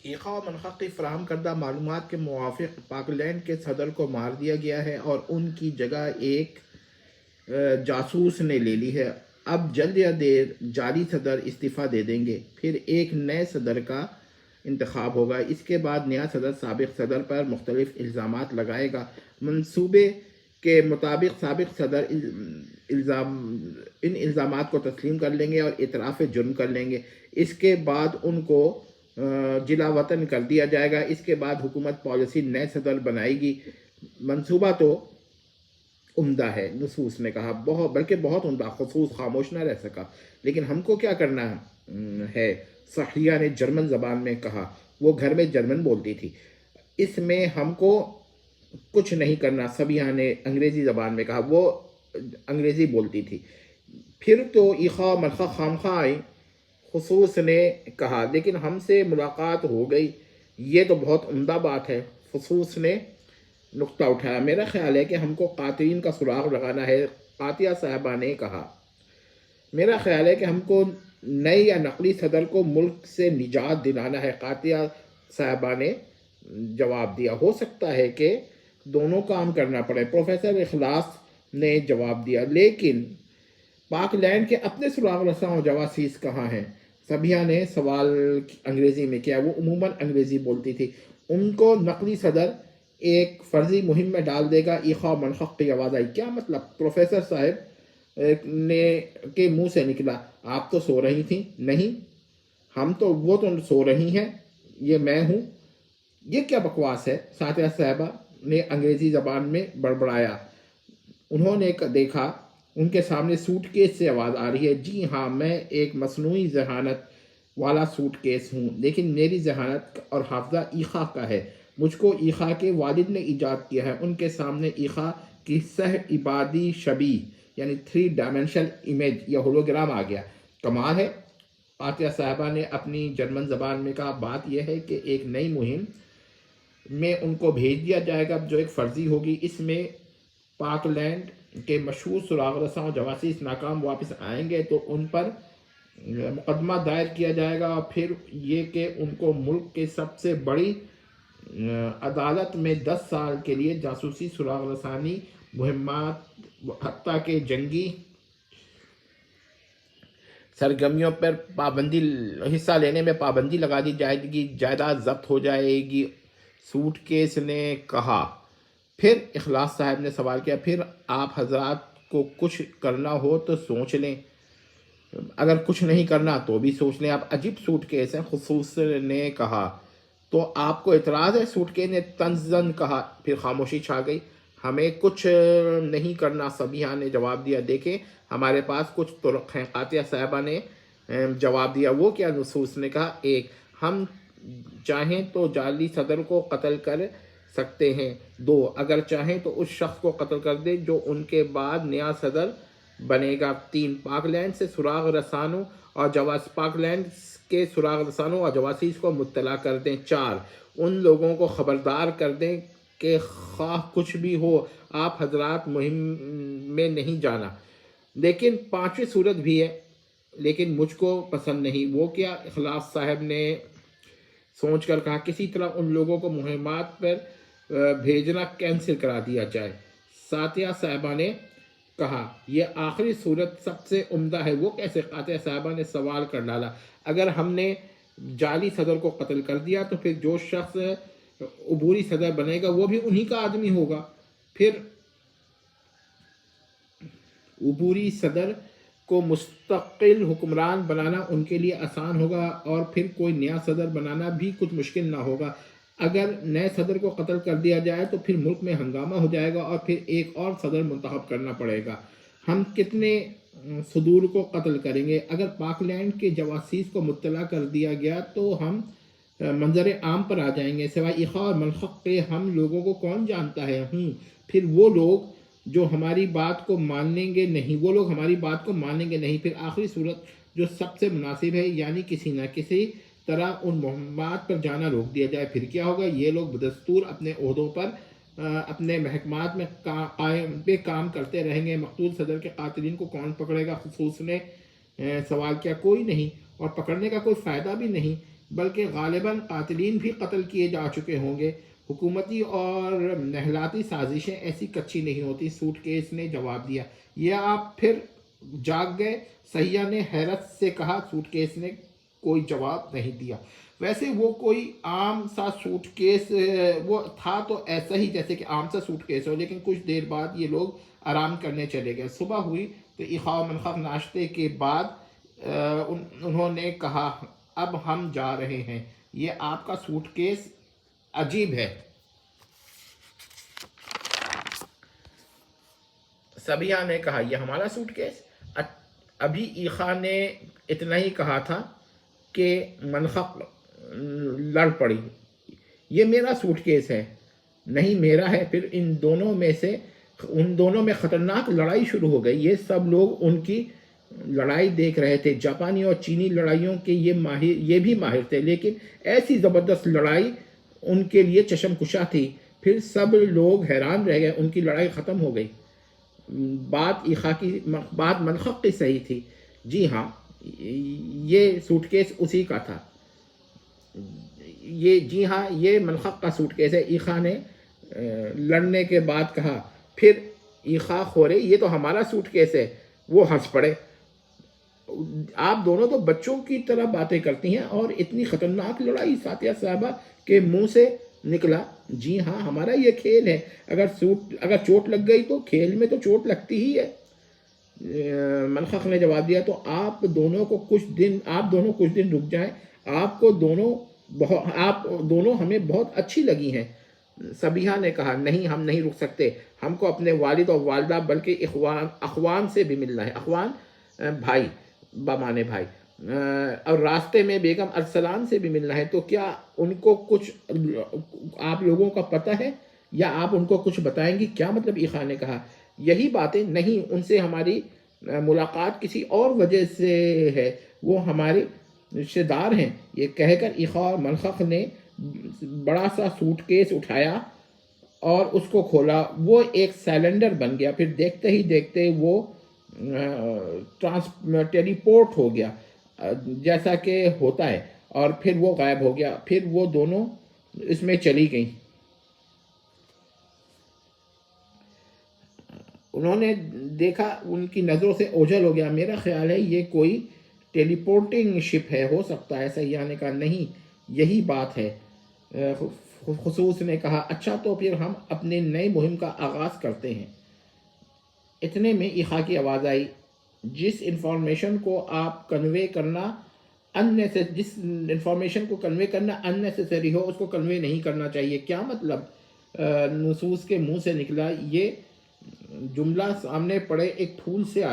ایقا و منخق کی فراہم کردہ معلومات کے موافق پاکلینڈ کے صدر کو مار دیا گیا ہے اور ان کی جگہ ایک جاسوس نے لے لی ہے۔ اب جلد یا دیر جعلی صدر استعفیٰ دے دیں گے، پھر ایک نئے صدر کا انتخاب ہوگا۔ اس کے بعد نیا صدر سابق صدر پر مختلف الزامات لگائے گا۔ منصوبے کے مطابق سابق صدر ان الزامات کو تسلیم کر لیں گے اور اعتراف جرم کر لیں گے۔ اس کے بعد ان کو جلا وطن کر دیا جائے گا۔ اس کے بعد حکومت پالیسی نئے صدر بنائے گی۔ منصوبہ تو عمدہ ہے، نصوص نے کہا، بلکہ بہت عمدہ۔ خصوص خاموش نہ رہ سکا۔ لیکن ہم کو کیا کرنا ہے؟ صحیہ نے جرمن زبان میں کہا، وہ گھر میں جرمن بولتی تھی۔ اس میں ہم کو کچھ نہیں کرنا، صبیہ نے انگریزی زبان میں کہا، وہ انگریزی بولتی تھی۔ پھر تو ایخا ملخا خامخواہ آئی، خصوص نے کہا، لیکن ہم سے ملاقات ہو گئی، یہ تو بہت عمدہ بات ہے۔ خصوص نے نقطہ اٹھایا، میرا خیال ہے کہ ہم کو قاتلین کا سراغ لگانا ہے۔ قاطعہ صاحبہ نے کہا، میرا خیال ہے کہ ہم کو نئے یا نقلی صدر کو ملک سے نجات دلانا ہے۔ قاطعہ صاحبہ نے جواب دیا، ہو سکتا ہے کہ دونوں کام کرنا پڑے۔ پروفیسر اخلاص نے جواب دیا، لیکن پاک لینڈ کے اپنے سراغ رساں و جواسیس کہاں ہیں؟ صبیہ نے سوال انگریزی میں کیا، وہ عموماً انگریزی بولتی تھی۔ ان کو نقلی صدر ایک فرضی مہم میں ڈال دے گا۔ ایخا منخق کی آواز آئی، کیا مطلب؟ پروفیسر صاحب کے منہ سے نکلا، آپ تو سو رہی تھیں۔ نہیں، وہ تو سو رہی ہیں، یہ میں ہوں۔ یہ کیا بکواس ہے؟ ساتھیہ صاحبہ نے انگریزی زبان میں بڑبڑایا۔ انہوں نے دیکھا ان کے سامنے سوٹ کیس سے آواز آ رہی ہے۔ جی ہاں، میں ایک مصنوعی ذہانت والا سوٹ کیس ہوں، لیکن میری ذہانت اور حافظہ ایخا کا ہے۔ مجھ کو ایخا کے والد نے ایجاد کیا ہے۔ ان کے سامنے ایخا کی سہ عبادی شبیہ یعنی 3 ڈائمینشنل امیج یا ہولوگرام آ گیا۔ کمال ہے، قاطعہ صاحبہ نے اپنی جرمن زبان میں کہا۔ بات یہ ہے کہ ایک نئی مہم میں ان کو بھیج دیا جائے گا جو ایک فرضی ہوگی۔ اس میں پاک لینڈ کے مشہور سراغ رساں جواسیس ناکام واپس آئیں گے تو ان پر مقدمہ دائر کیا جائے گا، اور پھر یہ کہ ان کو ملک کے سب سے بڑی عدالت میں 10 سال کے لیے جاسوسی سراغ رسانی مہمات حتیٰ کہ جنگی سرگرمیوں پر حصہ لینے میں پابندی لگا دی جائے گی، جائیداد ضبط ہو جائے گی۔ سوٹ کیس نے کہا۔ پھر اخلاص صاحب نے سوال کیا، پھر آپ حضرات کو کچھ کرنا ہو تو سوچ لیں، اگر کچھ نہیں کرنا تو بھی سوچ لیں۔ آپ عجیب سوٹ کیس ہیں، خصوص نے کہا۔ تو آپ کو اعتراض ہے؟ سوٹ کیس نے طنزاً کہا۔ پھر خاموشی چھا گئی۔ ہمیں کچھ نہیں کرنا، صبیہ نے جواب دیا۔ دیکھیں، ہمارے پاس کچھ طرق ہیں، قاطعہ صاحبہ نے جواب دیا۔ وہ کیا؟ نصوص نے کہا، ایک، ہم چاہیں تو جعلی صدر کو قتل کر سکتے ہیں۔ 2، اگر چاہیں تو اس شخص کو قتل کر دیں جو ان کے بعد نیا صدر بنے گا۔ 3، پاک لینڈ کے سراغ رسانوں اور جواسیس کو مطلع کر دیں۔ 4، ان لوگوں کو خبردار کر دیں کہ خواہ کچھ بھی ہو، آپ حضرات مہم میں نہیں جانا۔ لیکن 5ویں صورت بھی ہے، لیکن مجھ کو پسند نہیں۔ وہ کیا؟ اخلاص صاحب نے سوچ کر کہا، کسی طرح ان لوگوں کو مہمات پر بھیجنا کینسل کرا دیا جائے۔ ساتھیہ صاحبہ نے کہا، یہ آخری صورت سب سے عمدہ ہے۔ وہ کیسے؟ قاطعہ صاحبہ نے سوال کر ڈالا۔ اگر ہم نے جعلی صدر کو قتل کر دیا تو پھر جو شخص عبوری صدر بنے گا وہ بھی انہی کا آدمی ہوگا۔ پھر عبوری صدر کو مستقل حکمران بنانا ان کے لیے آسان ہوگا، اور پھر کوئی نیا صدر بنانا بھی کچھ مشکل نہ ہوگا۔ اگر نئے صدر کو قتل کر دیا جائے تو پھر ملک میں ہنگامہ ہو جائے گا اور پھر ایک اور صدر منتخب کرنا پڑے گا۔ ہم کتنے صدور کو قتل کریں گے؟ اگر پاک لینڈ کے جواسیس کو مطلع کر دیا گیا تو ہم منظر عام پر آ جائیں گے۔ سوائے ایخا اور منخق کے ہم لوگوں کو کون جانتا ہے؟ پھر وہ لوگ جو ہماری بات کو مانیں گے نہیں۔ پھر آخری صورت جو سب سے مناسب ہے، یعنی کسی نہ کسی طرح ان مہمات پر جانا روک دیا جائے۔ پھر کیا ہوگا؟ یہ لوگ بدستور اپنے عہدوں پر اپنے محکمات میں کام کرتے رہیں گے۔ مقتول صدر کے قاتلین کو کون پکڑے گا؟ خصوص نے سوال کیا۔ کوئی نہیں، اور پکڑنے کا کوئی فائدہ بھی نہیں۔ بلکہ غالباً قاتلین بھی قتل کیے جا چکے ہوں گے۔ حکومتی اور نہلاتی سازشیں ایسی کچی نہیں ہوتی، سوٹ کیس نے جواب دیا۔ یہ آپ پھر جاگ گئے؟ سیاح نے حیرت سے کہا۔ سوٹ کیس نے کوئی جواب نہیں دیا۔ ویسے وہ کوئی عام سا سوٹ کیس وہ تھا تو ایسا ہی جیسے کہ عام سا سوٹ کیس ہو، لیکن کچھ دیر بعد یہ لوگ آرام کرنے چلے گئے۔ صبح ہوئی تو ایخا و منخق ناشتے کے بعد انہوں نے کہا، اب ہم جا رہے ہیں، یہ آپ کا سوٹ کیس عجیب ہے۔ سبیہ نے کہا، یہ ہمارا سوٹ کیس؟ ابھی ایخا نے اتنا ہی کہا تھا کہ منخق لڑ پڑی، یہ میرا سوٹ کیس ہے۔ نہیں میرا ہے۔ پھر ان دونوں میں خطرناک لڑائی شروع ہو گئی۔ یہ سب لوگ ان کی لڑائی دیکھ رہے تھے۔ جاپانی اور چینی لڑائیوں کے یہ بھی ماہر تھے، لیکن ایسی زبردست لڑائی ان کے لیے چشم کشا تھی۔ پھر سب لوگ حیران رہ گئے۔ ان کی لڑائی ختم ہو گئی۔ بات منخق کی صحیح تھی۔ جی ہاں، یہ سوٹ کیس اسی کا تھا۔ جی ہاں، یہ منخق کا سوٹ کیس ہے، ایخا نے لڑنے کے بعد کہا۔ پھر ایخا خورے، یہ تو ہمارا سوٹ کیس ہے۔ وہ ہنس پڑے۔ آپ دونوں تو بچوں کی طرح باتیں کرتی ہیں، اور اتنی خطرناک لڑائی؟ فاتحہ صاحبہ کے منہ سے نکلا۔ جی ہاں، ہمارا یہ کھیل ہے، اگر چوٹ لگ گئی تو کھیل میں تو چوٹ لگتی ہی ہے۔ منخق نے جواب دیا، تو آپ دونوں کچھ دن رک جائیں، آپ دونوں ہمیں بہت اچھی لگی ہیں۔ سبیہ نے کہا، نہیں ہم نہیں رک سکتے، ہم کو اپنے والد اور والدہ بلکہ اخوان سے بھی ملنا ہے۔ اخوان بھائی، بمانے بھائی، اور راستے میں بیگم ارسلان سے بھی ملنا ہے۔ تو کیا ان کو کچھ آپ لوگوں کا پتہ ہے، یا آپ ان کو کچھ بتائیں گی؟ کیا مطلب؟ ایخا نے کہا، یہی باتیں نہیں، ان سے ہماری ملاقات کسی اور وجہ سے ہے، وہ ہمارے رشتہ دار ہیں۔ یہ کہہ کر ایخا اور منخق نے بڑا سا سوٹ کیس اٹھایا اور اس کو کھولا۔ وہ ایک سلنڈر بن گیا۔ پھر دیکھتے ہی دیکھتے وہ ٹیلی پورٹ ہو گیا، جیسا کہ ہوتا ہے، اور پھر وہ غائب ہو گیا۔ پھر وہ دونوں اس میں چلی گئیں۔ انہوں نے دیکھا، ان کی نظروں سے اوجھل ہو گیا۔ میرا خیال ہے یہ کوئی ٹیلی پورٹنگ شپ ہے، ہو سکتا ہے۔ سیاح نے کہا، نہیں یہی بات ہے۔ خصوص نے کہا، اچھا تو پھر ہم اپنے نئے مہم کا آغاز کرتے ہیں۔ اتنے میں ایخا کی آواز آئی، جس انفارمیشن کو کنوے کرنا اننیسیسری ہو، اس کو کنوے نہیں کرنا چاہیے۔ کیا مطلب؟ نصوص کے منہ سے نکلا۔ یہ جملہ سامنے پڑے ایک پھول سے